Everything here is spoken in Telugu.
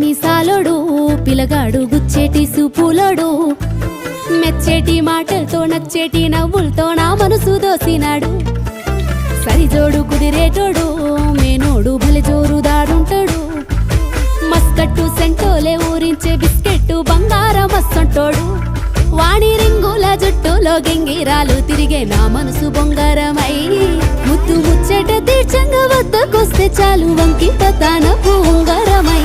మీసాలోడు పిలగాడు గుచ్చేటి సూపులోడు మెచ్చేటి మాటలతో నచ్చేటి నవ్వులతో నా మనసు దోసినాడు సరిజోడు కుదిరేటోడు మేనోడు భలే జోరుదాడుంటాడు మస్కట్టు సెంటోలే ఊరించే బిస్కెట్టు బంగారం మస్సంటోడు వాణి రింగుల జుట్టులో గింగిరాలు తిరిగే నా మనసు బొంగారమై ముద్దు ముచ్చట తీర్చంగా వద్దకొస్తే చాలు వంకి పతాన ఉంగరమై